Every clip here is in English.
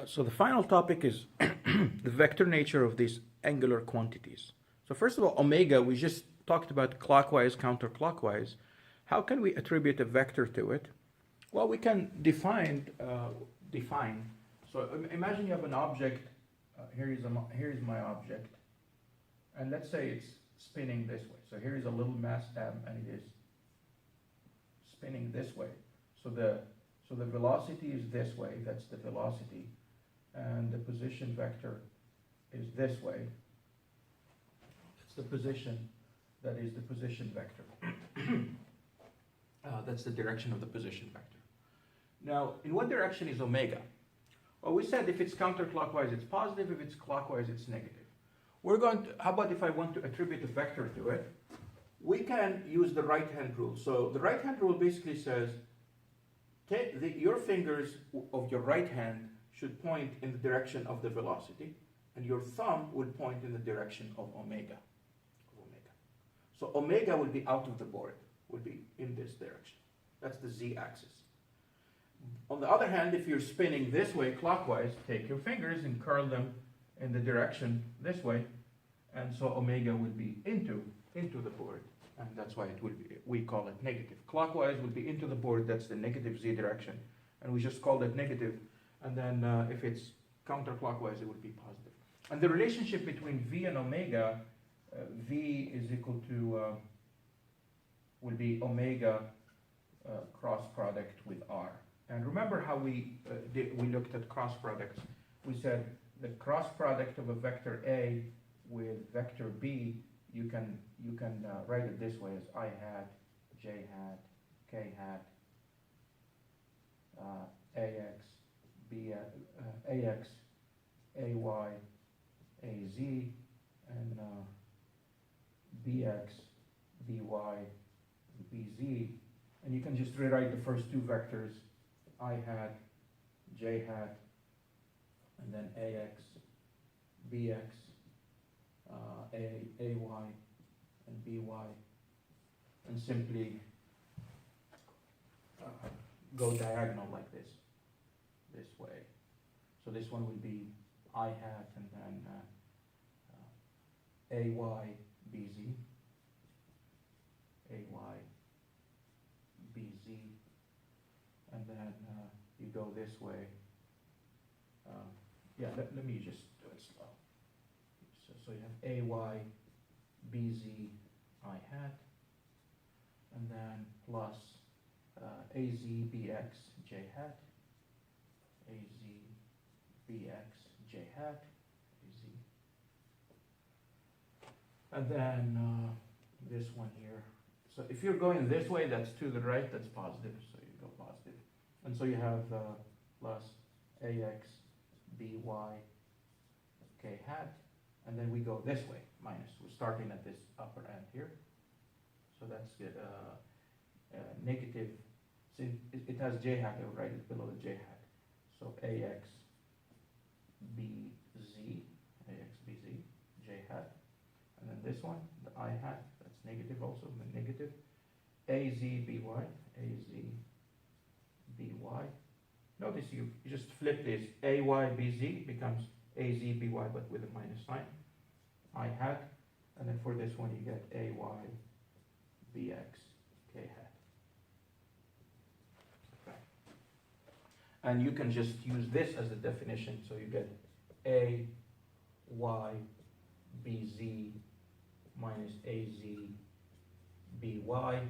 So the final topic is the vector nature of these angular quantities. So first of all, omega, we just talked about clockwise, counterclockwise. How can we attribute a vector to it? Well, we can define. So imagine you have an object. Here is my object, and let's say it's spinning this way. So here is a little mass m, and it is spinning this way. So the velocity is this way. That's the velocity, and the position vector is this way. It's the position. That is the position vector. That's the direction of the position vector. Now, in what direction is omega? Well, we said if it's counterclockwise, it's positive. If it's clockwise, it's negative. How about if I want to attribute a vector to it? We can use the right-hand rule. So the right-hand rule basically says, your fingers of your right hand should point in the direction of the velocity, and your thumb would point in the direction of omega. So omega will be out of the board, would be in this direction. That's the z-axis. On the other hand, if you're spinning this way clockwise, take your fingers and curl them in the direction this way, and so omega would be into the board, and that's why it would be, we call it negative. Clockwise would be into the board, that's the negative z direction, and we just called it negative, and then if it's counterclockwise, it would be positive. And the relationship between v and omega, v is equal to, will be omega cross product with r. And remember how we looked at cross products. We said the cross product of a vector A with vector B, you can write it this way as I hat, J hat, K hat, AX, B, AX, AY, AZ, and BX, BY, BZ. And you can just rewrite the first two vectors, I hat, J hat, and then AX, BX, AY, and BY, and simply go diagonal like this way. So this one would be I hat, and then AY, BZ, AY, BZ, and then you go this way. Let me just do it slow. So you have AY, BZ, I hat, and then plus AZ, BX, J hat, AZ, BX, J hat, AZ. And then this one here. So if you're going this way, that's to the right, that's positive, so you go positive. And so you have plus AX, BY, K hat, and then we go this way, minus. We're starting at this upper end here. So that's negative, since it has J hat, I will write it below the J hat. So AX, BZ, J hat. And then this one, the I hat, that's negative also, the negative. AZ, BY, Notice you just flip this. AY, BZ becomes AZ, BY, but with a minus sign. I hat. And then for this one, you get AY, BX, K hat. Okay. And you can just use this as the definition. So you get AY, BZ minus AZ, BY.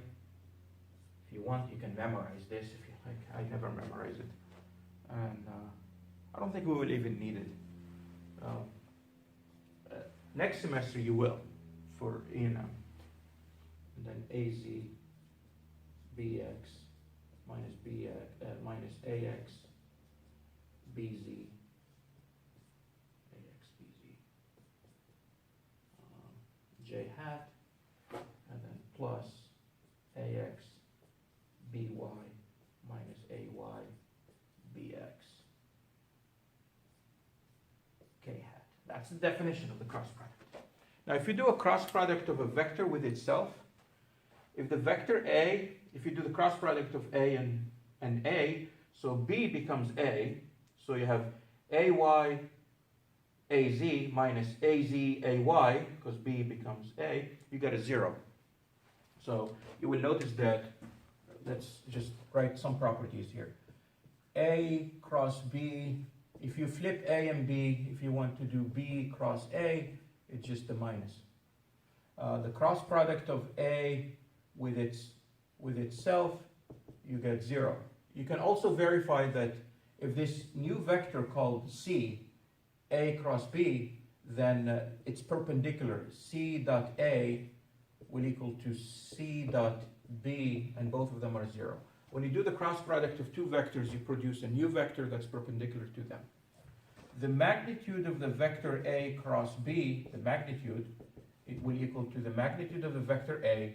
If you want, you can memorize this if you like. I never memorize it. And I don't think we will even need it. Next semester you will, for E&M. And then AZ, BX, minus AX, BZ, J hat, and then plus AX, BY, minus AY, BX, K hat. That's the definition of the cross product. Now if you do a cross product of a vector with itself, if the vector A, if you do the cross product of A and A, so B becomes A, so you have AY AZ minus AZ AY, because B becomes A, you get a 0. So you will notice that, let's just write some properties here. A cross B, if you flip A and B, if you want to do B cross A, it's just a minus. The cross product of A with itself, you get 0. You can also verify that if this new vector called C, A cross B, then it's perpendicular. C dot A will equal to C dot B, and both of them are 0. When you do the cross product of two vectors, you produce a new vector that's perpendicular to them. The magnitude of the vector A cross B, the magnitude, it will equal to the magnitude of the vector A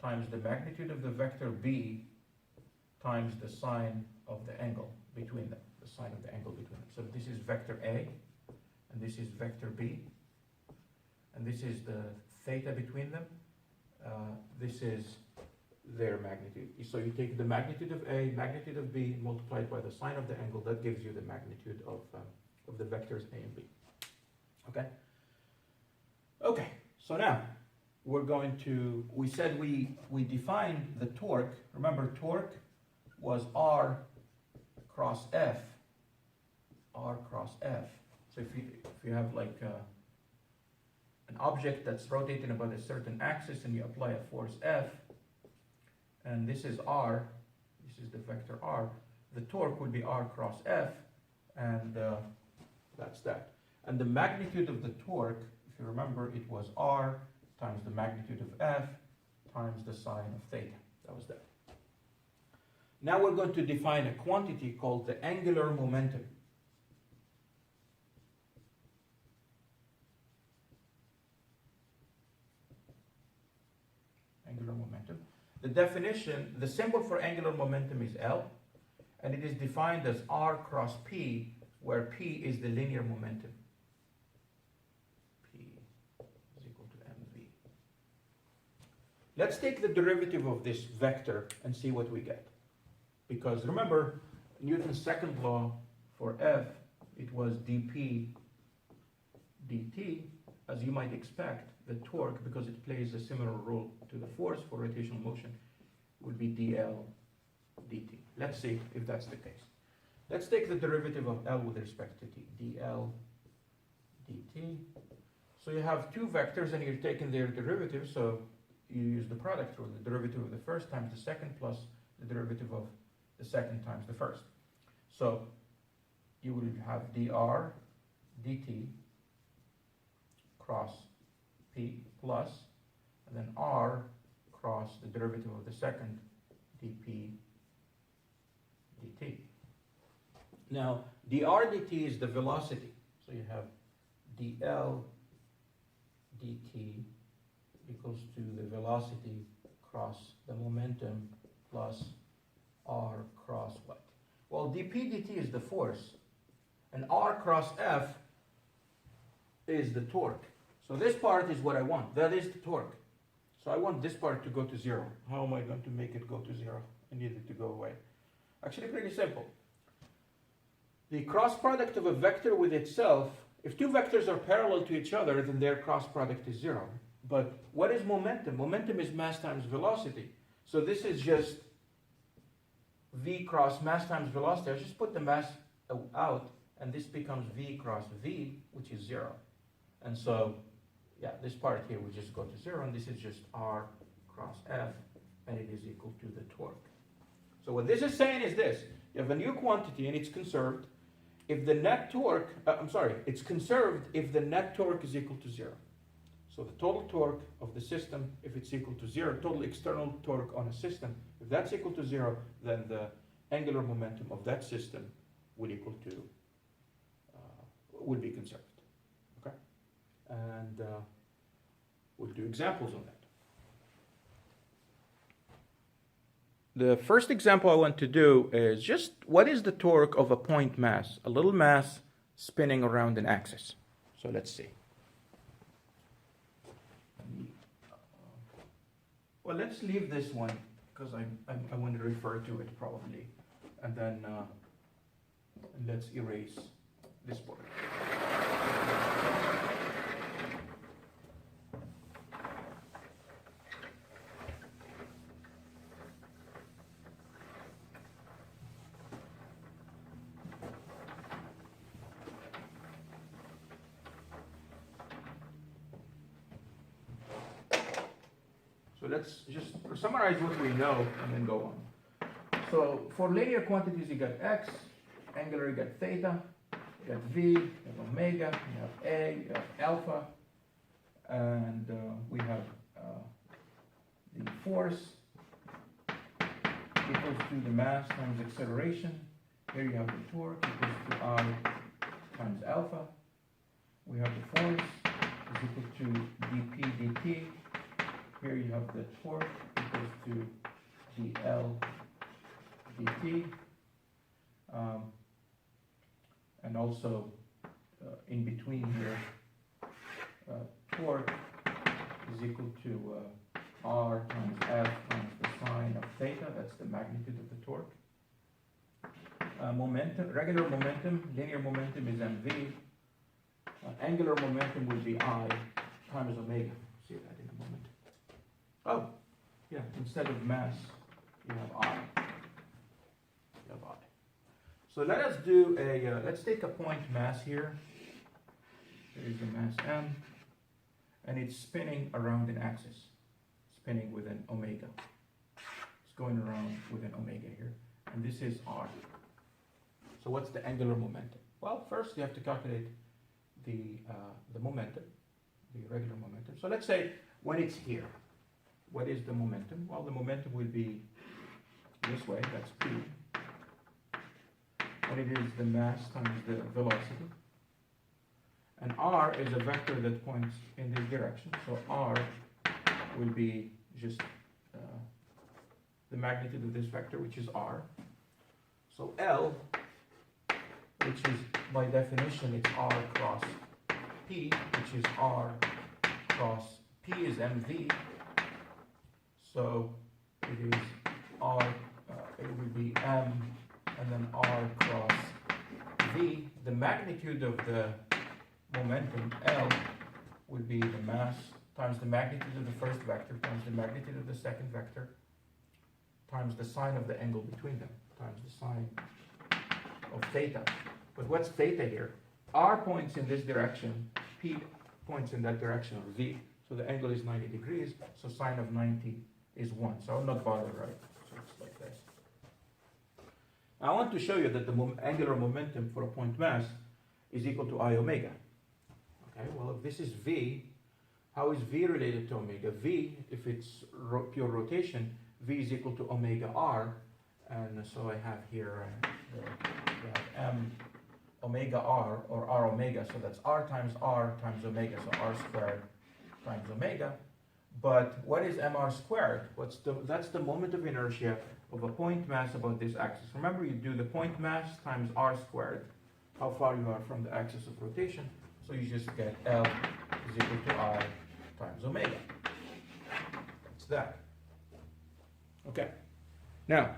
times the magnitude of the vector B times the sine of the angle between them, the sine of the angle between them. So this is vector A, and this is vector B, and this is the theta between them. This is their magnitude. So you take the magnitude of A, magnitude of B, multiplied by the sine of the angle, that gives you the magnitude of the vectors A and B. Okay? Okay, so now we're going to, we said we defined the torque. Remember, torque was R cross F, R cross F. So if you have like an object that's rotating about a certain axis and you apply a force F, and this is R, this is the vector R, the torque would be R cross F, and that's that. And the magnitude of the torque, if you remember, it was R times the magnitude of F times the sine of theta. That was that. Now we're going to define a quantity called the angular momentum. Angular momentum. The definition, the symbol for angular momentum is L, and it is defined as R cross P, where P is the linear momentum. P is equal to mv. Let's take the derivative of this vector and see what we get. Because remember, Newton's second law for F, it was dP dt. As you might expect, the torque, because it plays a similar role to the force for rotational motion, will be dl dt. Let's see if that's the case. Let's take the derivative of L with respect to t, dl dt. So you have two vectors and you're taking their derivative, so you use the product rule, the derivative of the first times the second plus the derivative of the second times the first. So you will have dr dt cross P plus, and then R cross the derivative of the second dP dt. Now, dr dt is the velocity. So you have dl dt equals to the velocity cross the momentum plus R cross what? Well, dP dt is the force, and R cross F is the torque. So this part is what I want. That is the torque. So I want this part to go to 0. How am I going to make it go to 0? I need it to go away. Actually, pretty simple. The cross product of a vector with itself, if two vectors are parallel to each other, then their cross product is 0. But what is momentum? Momentum is mass times velocity. So this is just v cross mass times velocity. I just put the mass out, and this becomes v cross v, which is 0. And so, yeah, this part here will just go to 0, and this is just R cross F, and it is equal to the torque. So what this is saying is this. You have a new quantity, and it's conserved. If the net torque, it's conserved if the net torque is equal to 0. So the total torque of the system, if it's equal to 0, total external torque on a system, if that's equal to 0, then the angular momentum of that system will equal to, will be conserved. Okay? And we'll do examples on that. The first example I want to do is just what is the torque of a point mass, a little mass spinning around an axis. So let's see. Well, let's leave this one because I want to refer to it probably, and then let's erase this let's just summarize what we know and then go on. So for linear quantities, you got x, angular, you got theta, you got v, you have omega, you have a, you have alpha, and we have the force equals to the mass times acceleration. Here you have the torque equals to I times alpha. We have the force is equal to dp dt. Here you have the torque equals to dl dt. And also in between here, torque is equal to r times f times the sine of theta. That's the magnitude of the torque. Momentum, regular momentum, linear momentum is mv. Angular momentum will be I times omega. See that in a moment. Oh, yeah, instead of mass, you have I. You have I. So let us do a, let's take a point mass here. There is the mass m, and it's spinning around an axis, spinning with an omega. It's going around with an omega here, and this is r. So what's the angular momentum? Well, first you have to calculate the momentum, the regular momentum. So let's say when it's here, what is the momentum? Well, the momentum will be this way, that's p. And it is the mass times the velocity. And r is a vector that points in this direction. So r will be just the magnitude of this vector, which is r. So L, which is by definition, it's r cross p, which is r cross p is mv. So it is r, it will be m, and then r cross v. The magnitude of the momentum, L, would be the mass times the magnitude of the first vector times the magnitude of the second vector times the sine of the angle between them times the sine of theta. But what's theta here? R points in this direction, P points in that direction, or V. So the angle is 90 degrees, so sine of 90 is 1. So I'll not bother, right? So it's like this. Now I want to show you that the angular momentum for a point mass is equal to I omega. Okay, well, if this is V, how is V related to omega? V, if it's pure rotation, V is equal to omega R. And so I have here m omega r, or r omega, so that's r times omega, so r squared times omega. But what is mr squared? That's the moment of inertia of a point mass about this axis. Remember, you do the point mass times r squared, how far you are from the axis of rotation, so you just get L is equal to I times omega. That's that. Okay. Now,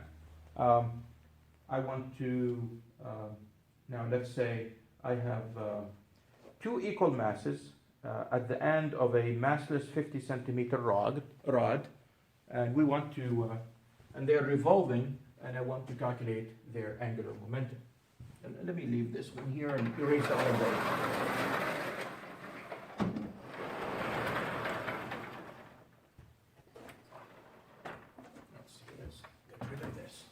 I want to, now let's say I have two equal masses at the end of a massless 50 centimeter rod, and we want to, and they're revolving, and I want to calculate their angular momentum. And let me leave this one here and erase all of those. Let's get rid of this.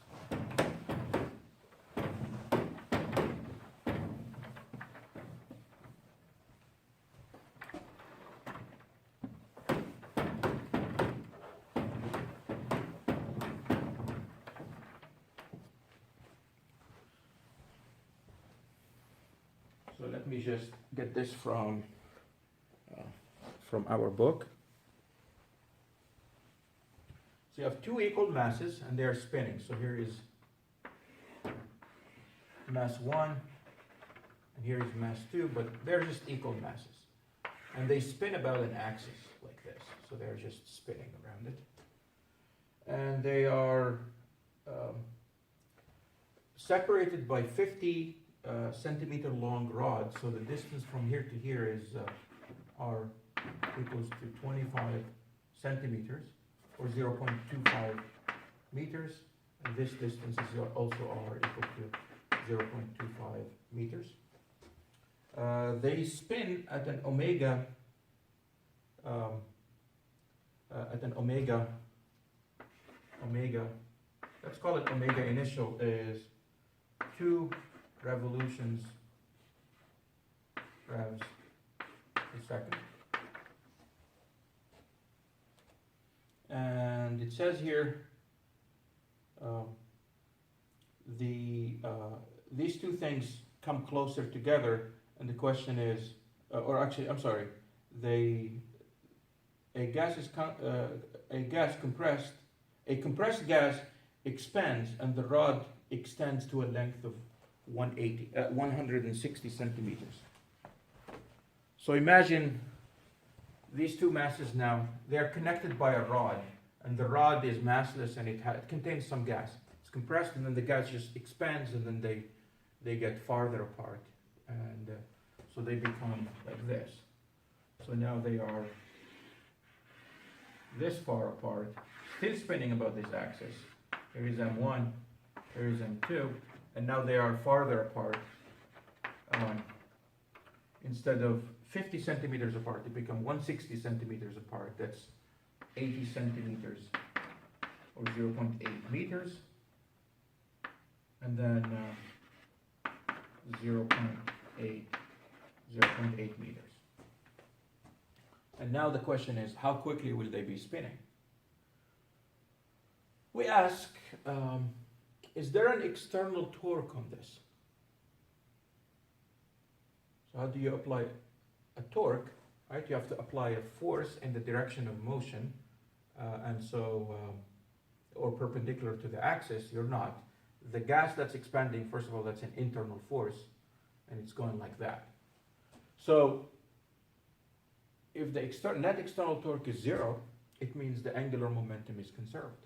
So let me just get this from our book. So you have two equal masses and they are spinning. So here is mass 1 and here is mass 2, but they're just equal masses. And they spin about an axis like this. So they're just spinning around it. And they are separated by 50 centimeter long rods. So the distance from here to here is r equals to 25 centimeters, or 0.25 meters, and this distance is also r equal to 0.25 meters. They spin at an omega at an omega, let's call it omega initial, is 2 revolutions revs per second. And it says here these two things come closer together, and the question is, or actually, I'm sorry, a compressed gas expands, and the rod extends to a length of 160 centimeters. So imagine these two masses now, they are connected by a rod, and the rod is massless and it contains some gas. It's compressed, and then the gas just expands, and then they get farther apart, and so they become like this. So now they are this far apart, still spinning about this axis. Here is M1, here is M2, and now they are farther apart. Instead of 50 centimeters apart, they become 160 centimeters apart. That's 80 centimeters, or 0.8 meters, and then 0.8 meters. And now the question is, how quickly will they be spinning? We ask, is there an external torque on this? So how do you apply a torque? Right, you have to apply a force in the direction of motion, or perpendicular to the axis. You're not. The gas that's expanding, first of all, that's an internal force, and it's going like that. So if the net external torque is 0, it means the angular momentum is conserved.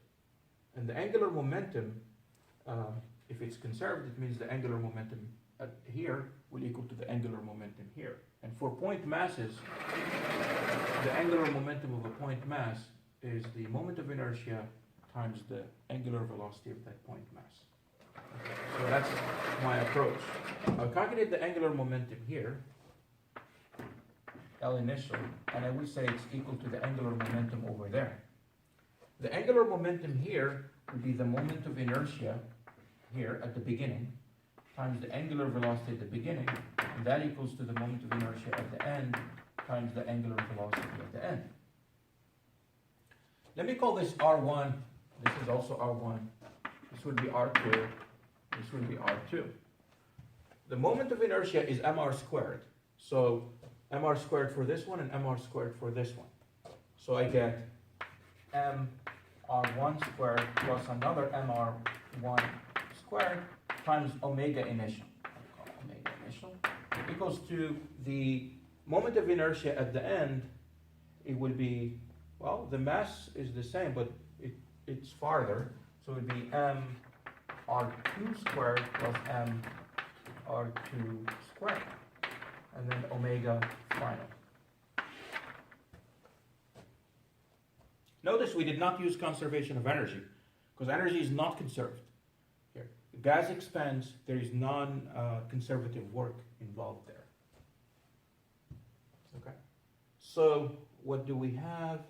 And the angular momentum, if it's conserved, it means the angular momentum here will equal to the angular momentum here. And for point masses, the angular momentum of a point mass is the moment of inertia times the angular velocity of that point mass. So that's my approach. I'll calculate the angular momentum here, L initial, and I will say it's equal to the angular momentum over there. The angular momentum here would be the moment of inertia here at the beginning times the angular velocity at the beginning, and that equals to the moment of inertia at the end times the angular velocity at the end. Let me call this R1. This is also R1. This will be R2. This will be R2. The moment of inertia is mr squared. So mr squared for this one and mr squared for this one. So I get mr1 squared plus another mr1 squared times omega initial. Omega initial equals to the moment of inertia at the end. It will be, well, the mass is the same, but it's farther. So it would be mr2 squared plus mr2 squared, and then omega final. Notice we did not use conservation of energy, because energy is not conserved here. The gas expands, there is non-conservative work involved there. Okay. So what do we have?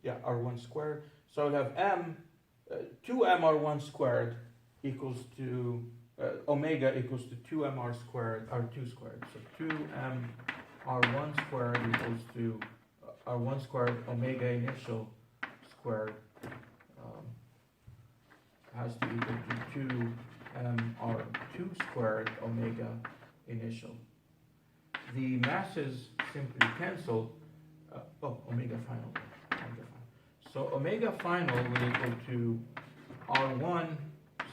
R1 squared. So I'll have 2mr1 squared equals to omega equals to 2mr squared, r2 squared. So 2mr1 squared equals to r1 squared omega initial squared has to equal to 2mr2 squared omega initial. The masses simply cancel. Omega final. So omega final will equal to r1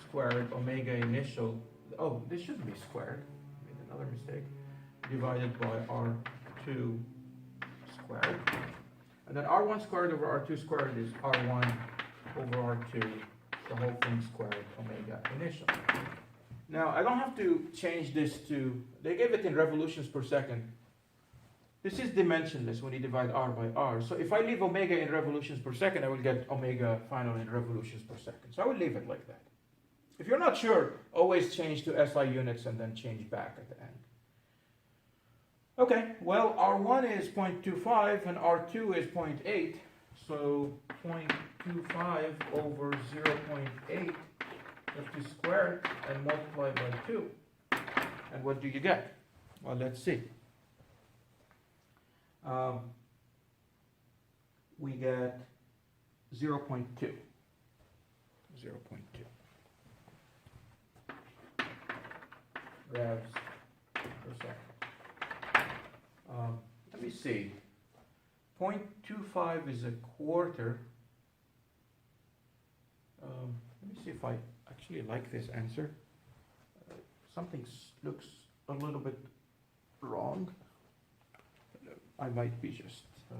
squared omega initial. Oh, this shouldn't be squared. I made another mistake. Divided by r2 squared. And then r1 squared over r2 squared is r1 over r2, the whole thing squared omega initial. Now, I don't have to change this to, they gave it in revolutions per second. This is dimensionless when you divide r by r. So if I leave omega in revolutions per second, I will get omega final in revolutions per second. So I will leave it like that. If you're not sure, always change to SI units and then change back at the end. Okay, well, R1 is 0.25 and R2 is 0.8. So 0.25 over 0.8, 50 squared, and multiply by 2. And what do you get? Well, let's see. We get 0.2. 0.2 revs per second. Let me see. 0.25 is a quarter. Let me see if I actually like this answer. Something looks a little bit wrong. I might be just. So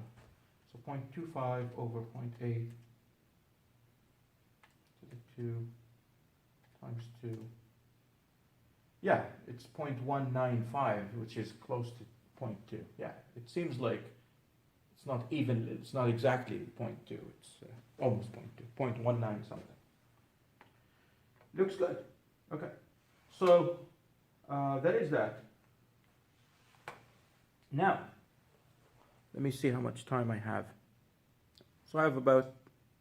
0.25 over 0.8 to the 2 times 2. Yeah, it's 0.195, which is close to 0.2. Yeah, it seems like it's not even, it's not exactly 0.2, it's almost 0.2, 0.19 something. Looks good. Okay, so that is that. Now, let me see how much time I have. So I have about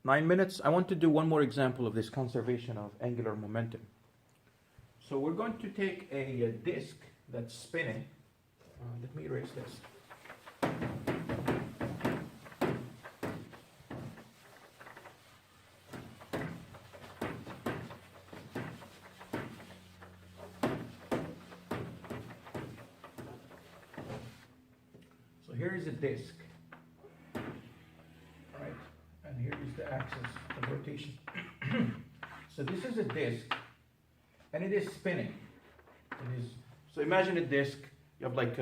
9 minutes. I want to do one more example of this conservation of angular momentum. So we're going to take a disk that's spinning. Let me erase this. So here is a disk, right? And here is the axis of rotation. So this is a disk, and it is spinning. It is. So imagine a disk. You have like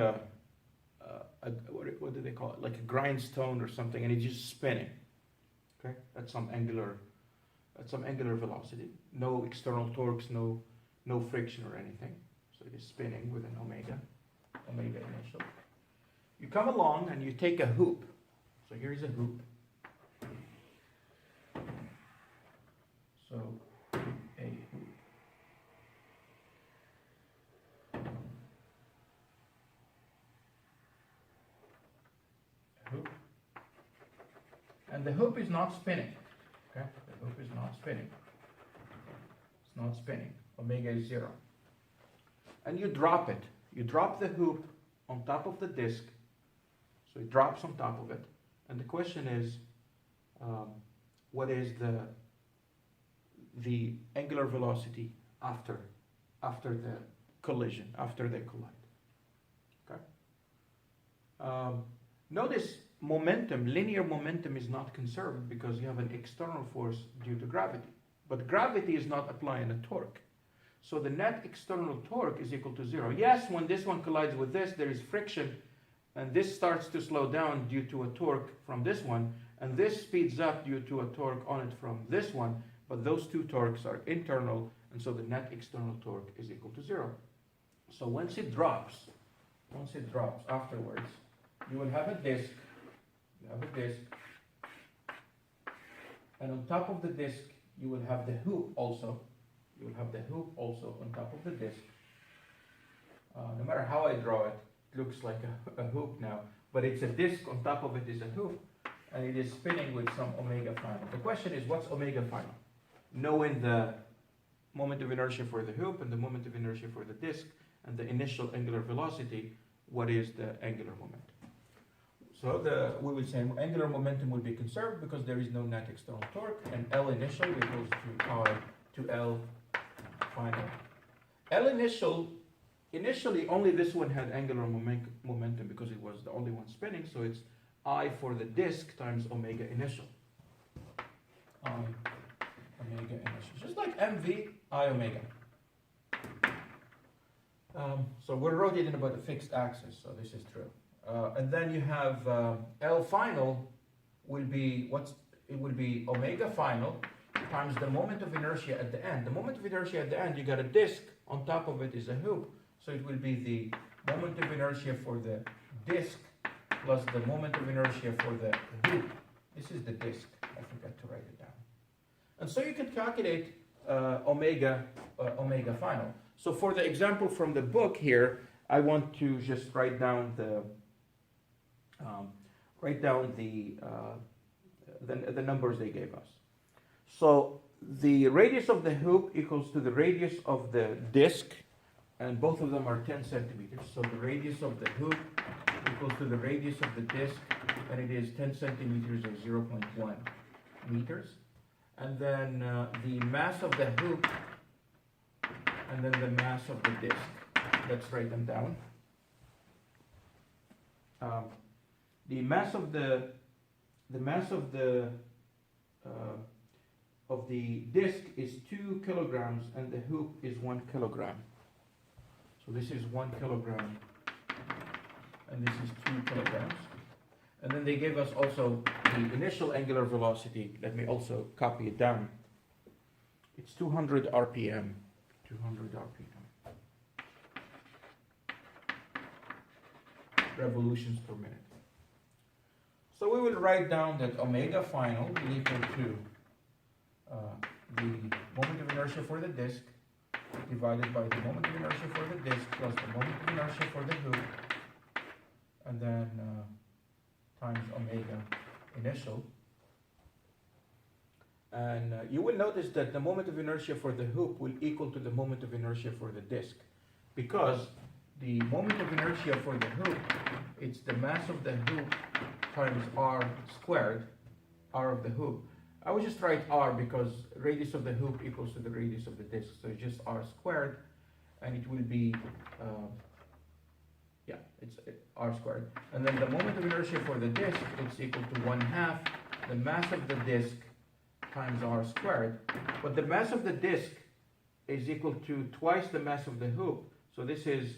what do they call it? Like a grindstone or something, and it's just spinning. Okay, at some angular velocity. No external torques, no friction or anything. So it is spinning with an omega initial. You come along and you take a hoop. So here's a hoop. So a hoop. Hoop. And the hoop is not spinning. Okay? The hoop is not spinning. It's not spinning. Omega is 0. And you drop it. You drop the hoop on top of the disk. So it drops on top of it. And the question is, what is the angular velocity after the collision, after they collide? Okay. Notice momentum, linear momentum is not conserved because you have an external force due to gravity. But gravity is not applying a torque. So the net external torque is equal to 0. Yes, when this one collides with this, there is friction, and this starts to slow down due to a torque from this one, and this speeds up due to a torque on it from this one, but those two torques are internal, and so the net external torque is equal to 0. So once it drops afterwards, you will have a disk, and on top of the disk, you will have the hoop also. You will have the hoop also on top of the disk. No matter how I draw it, it looks like a hoop now, but it's a disk, on top of it is a hoop, and it is spinning with some omega final. The question is, what's omega final? Knowing the moment of inertia for the hoop and the moment of inertia for the disk and the initial angular velocity, what is the angular momentum? So we will say angular momentum will be conserved because there is no net external torque, and L initial equals to I to L final. L initially only this one had angular momentum because it was the only one spinning, so it's I for the disk times omega initial. Omega initial. Just like MV, I omega. So we're rotating about a fixed axis, so this is true. And then you have L final will be omega final times the moment of inertia at the end. The moment of inertia at the end, you got a disk, on top of it is a hoop. So it will be the moment of inertia for the disk plus the moment of inertia for the hoop. This is the disk. I forgot to write it down. And so you can calculate omega final. So for the example from the book here, I want to just write down the the numbers they gave us. So the radius of the hoop equals to the radius of the disc, and both of them are 10 centimeters. So the radius of the hoop equals to the radius of the disc, and it is 10 centimeters or 0.1 meters. And then the mass of the hoop, and then the mass of the disc. Let's write them down. The mass of the disc is 2 kilograms, and the hoop is 1 kilogram. So this is 1 kilogram, and this is 2 kilograms. And then they gave us also the initial angular velocity. Let me also copy it down. It's 200 RPM. 200 RPM. Revolutions per minute. So we will write down that omega final will equal to the moment of inertia for the disk divided by the moment of inertia for the disk plus the moment of inertia for the hoop, and then times omega initial. And you will notice that the moment of inertia for the hoop will equal to the moment of inertia for the disk, because the moment of inertia for the hoop, it's the mass of the hoop times r squared, r of the hoop. I would just write r because radius of the hoop equals to the radius of the disk, so it's just r squared, and it will be it's r squared. And then the moment of inertia for the disk, it's equal to 1/2 the mass of the disk times r squared. But the mass of the disk is equal to twice the mass of the hoop. So this is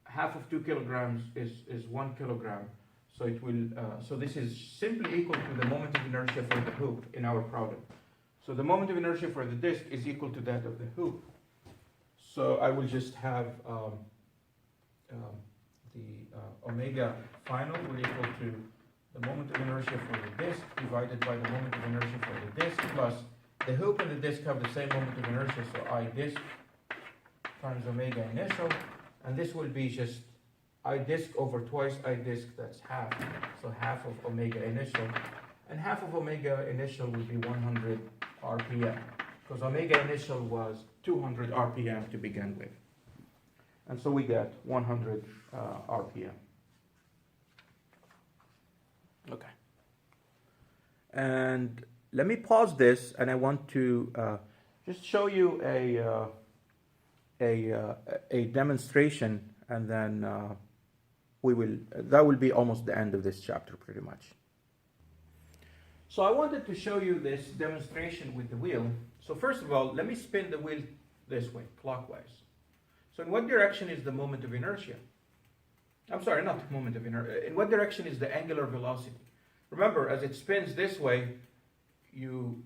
half of 2 kilograms is 1 kilogram. So it will. So this is simply equal to the moment of inertia for the hoop in our problem. So the moment of inertia for the disk is equal to that of the hoop. So I will just have the omega final will equal to the moment of inertia for the disk divided by the moment of inertia for the disk plus the hoop and the disk have the same moment of inertia, so I disk times omega initial, and this will be just I disk over twice I disk, that's half, so half of omega initial, and half of omega initial will be 100 RPM, because omega initial was 200 RPM to begin with. And so we get 100 RPM. Okay. And let me pause this, and I want to just show you a demonstration, and then that will be almost the end of this chapter pretty much. So I wanted to show you this demonstration with the wheel. So first of all, let me spin the wheel this way, clockwise. So in what direction is the moment of inertia? I'm sorry, not the moment of inertia. In what direction is the angular velocity? Remember, as it spins this way, you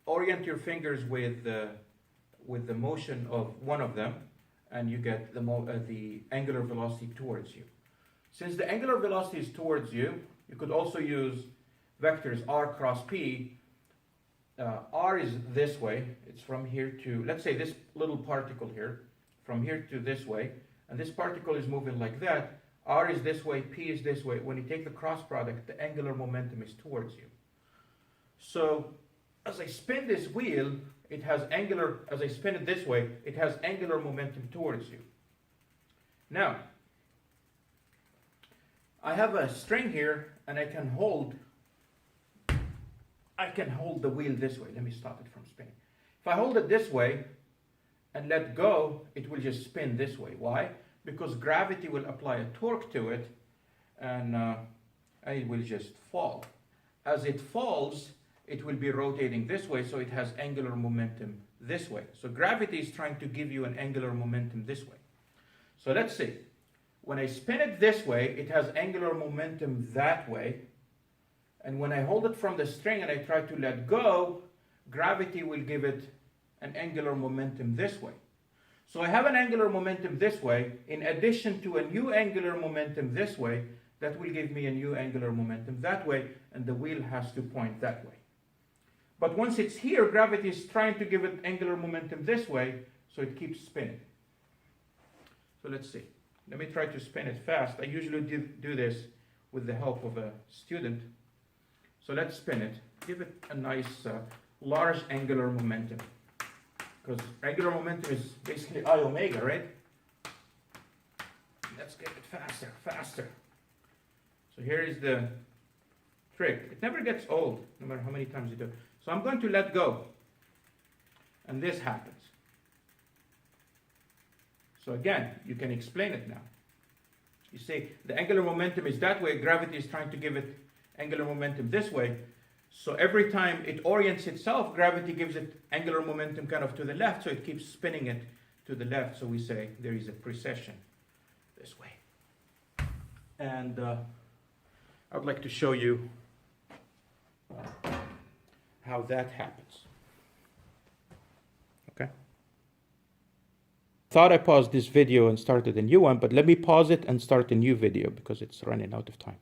orient your fingers with the motion of one of them, and you get the angular velocity towards you. Since the angular velocity is towards you, you could also use vectors r cross p. R is this way. It's from here to, let's say, this little particle here, from here to this way, and this particle is moving like that. R is this way, P is this way. When you take the cross product, the angular momentum is towards you. So as I spin this wheel, it has angular, as I spin it this way, it has angular momentum towards you. Now, I have a string here, and I can hold the wheel this way. Let me stop it from spinning. If I hold it this way and let go, it will just spin this way. Why? Because gravity will apply a torque to it, and it will just fall. As it falls, it will be rotating this way, so it has angular momentum this way. So gravity is trying to give you an angular momentum this way. So let's see. When I spin it this way, it has angular momentum that way. And when I hold it from the string and I try to let go, gravity will give it an angular momentum this way. So I have an angular momentum this way, in addition to a new angular momentum this way, that will give me a new angular momentum that way, and the wheel has to point that way. But once it's here, gravity is trying to give it angular momentum this way, so it keeps spinning. So let's see. Let me try to spin it fast. I usually do this with the help of a student. So let's spin it. Give it a nice large angular momentum. Because angular momentum is basically I omega, right? Let's get it faster, faster. So here is the trick. It never gets old, no matter how many times you do. So I'm going to let go. And this happens. So again, you can explain it now. You say the angular momentum is that way, gravity is trying to give it angular momentum this way. So every time it orients itself, gravity gives it angular momentum kind of to the left, so it keeps spinning it to the left. So we say there is a precession this way. And I would like to show you how that happens. Okay. Thought I paused this video and started a new one, but let me pause it and start a new video because it's running out of time.